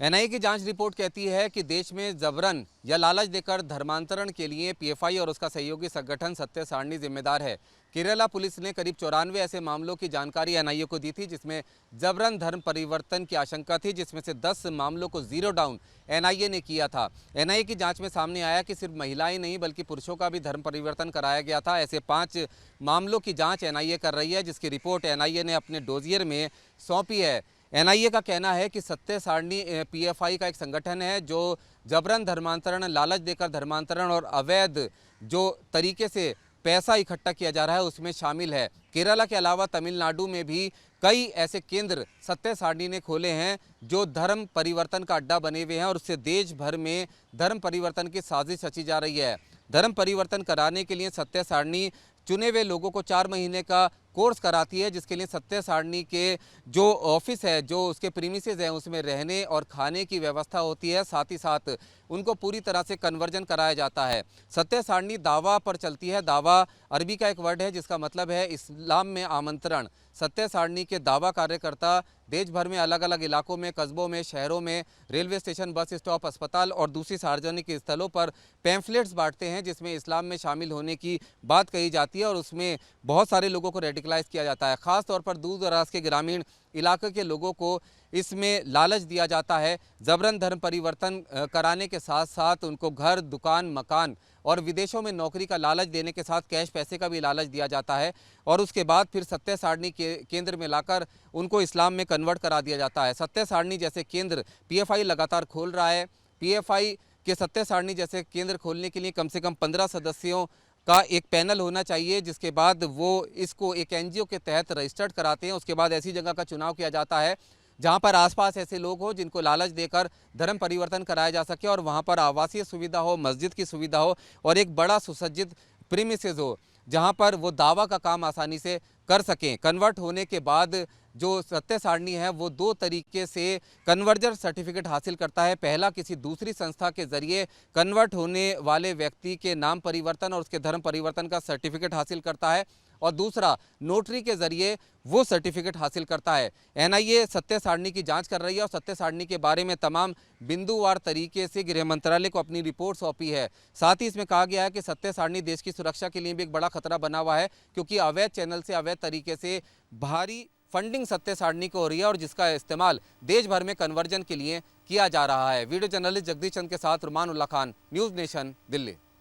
NIA की जांच report कहती है कि देश में जबरन या लालच देकर धर्मांतरण के लिए पीएफआई और उसका सहयोगी संगठन सत्य सारणी जिम्मेदार है। केरला पुलिस ने करीब 94 ऐसे मामलों की जानकारी एनआईए को दी थी, जिसमें जबरन धर्म परिवर्तन की आशंका थी, जिसमें से 10 मामलों को जीरो डाउन एनआईए ने किया था। एनआईए की जांच में सामने आया कि सिर्फ महिलाएं नहीं बल्कि पुरुषों का भी धर्म परिवर्तन कराया गया था। ऐसे 5 मामलों की जाँच एनआईए कर रही है, जिसकी रिपोर्ट एनआईए ने अपने डोजियर में सौंपी है। एनआईए का कहना है कि सत्य सारणी पीएफआई का एक संगठन है जो जबरन धर्मांतरण, लालच देकर धर्मांतरण और अवैध जो तरीके से पैसा इकट्ठा किया जा रहा है उसमें शामिल है। केरला के अलावा तमिलनाडु में भी कई ऐसे केंद्र सत्य सारणी ने खोले हैं जो धर्म परिवर्तन का अड्डा बने हुए हैं और उससे देश भर में धर्म परिवर्तन की साजिश रची जा रही है। धर्म परिवर्तन कराने के लिए सत्य सारणी चुने हुए लोगों को 4 महीने का कोर्स कराती है, जिसके लिए सत्य सारणी के जो ऑफिस है, जो उसके प्रीमिसेस हैं, उसमें रहने और खाने की व्यवस्था होती है। साथ ही साथ उनको पूरी तरह से कन्वर्जन कराया जाता है। सत्य सारणी दावा पर चलती है। दावा अरबी का एक वर्ड है जिसका मतलब है इस्लाम में आमंत्रण। सत्य सारणी के दावा कार्यकर्ता देश भर में अलग अलग इलाकों में, कस्बों में, शहरों में, रेलवे स्टेशन, बस स्टॉप, अस्पताल और दूसरी सार्वजनिक स्थलों पर पैम्फलेट्स बांटते हैं, जिसमें इस्लाम में शामिल होने की बात कही जाती है और उसमें बहुत सारे लोगों को रेडिकलाइज किया जाता है। खास तौर पर दूर दराज के ग्रामीण इलाके के लोगों को इसमें लालच दिया जाता है। जबरन धर्म परिवर्तन कराने के साथ साथ उनको घर, दुकान, मकान और विदेशों में नौकरी का लालच देने के साथ कैश पैसे का भी लालच दिया जाता है और उसके बाद फिर सत्य सारणी के केंद्र में लाकर उनको इस्लाम में कन्वर्ट करा दिया जाता है। सत्य सारणी जैसे केंद्र पीएफआई लगातार खोल रहा है। पीएफआई के सत्य सारणी जैसे केंद्र खोलने के लिए कम से कम 15 सदस्यों का एक पैनल होना चाहिए, जिसके बाद वो इसको एक एनजीओ के तहत रजिस्टर्ड कराते हैं। उसके बाद ऐसी जगह का चुनाव किया जाता है जहां पर आसपास ऐसे लोग हो जिनको लालच देकर धर्म परिवर्तन कराया जा सके और वहां पर आवासीय सुविधा हो, मस्जिद की सुविधा हो और एक बड़ा सुसज्जित प्रीमिसेस हो जहां पर वो दावा का काम आसानी से कर सकें। कन्वर्ट होने के बाद जो सत्य सारणी है वो 2 तरीके से कन्वर्जन सर्टिफिकेट हासिल करता है। पहला, किसी दूसरी संस्था के जरिए कन्वर्ट होने वाले व्यक्ति के नाम परिवर्तन और उसके धर्म परिवर्तन का सर्टिफिकेट हासिल करता है और दूसरा, नोटरी के जरिए वो सर्टिफिकेट हासिल करता है। एनआईए सत्य सारणी की जांच कर रही है और सत्य सारणी के बारे में तमाम बिंदुवार तरीके से गृह मंत्रालय को अपनी रिपोर्ट सौंपी है। साथ ही इसमें कहा गया है कि सत्य सारणी देश की सुरक्षा के लिए भी एक बड़ा खतरा बना हुआ है, क्योंकि अवैध चैनल से अवैध तरीके से भारी फंडिंग सत्य सारणी को हो रही है और जिसका इस्तेमाल देश भर में कन्वर्जन के लिए किया जा रहा है। वीडियो जर्नलिस्ट जगदीश चंद के साथ रुमान उल्ला खान, न्यूज़ नेशन, दिल्ली।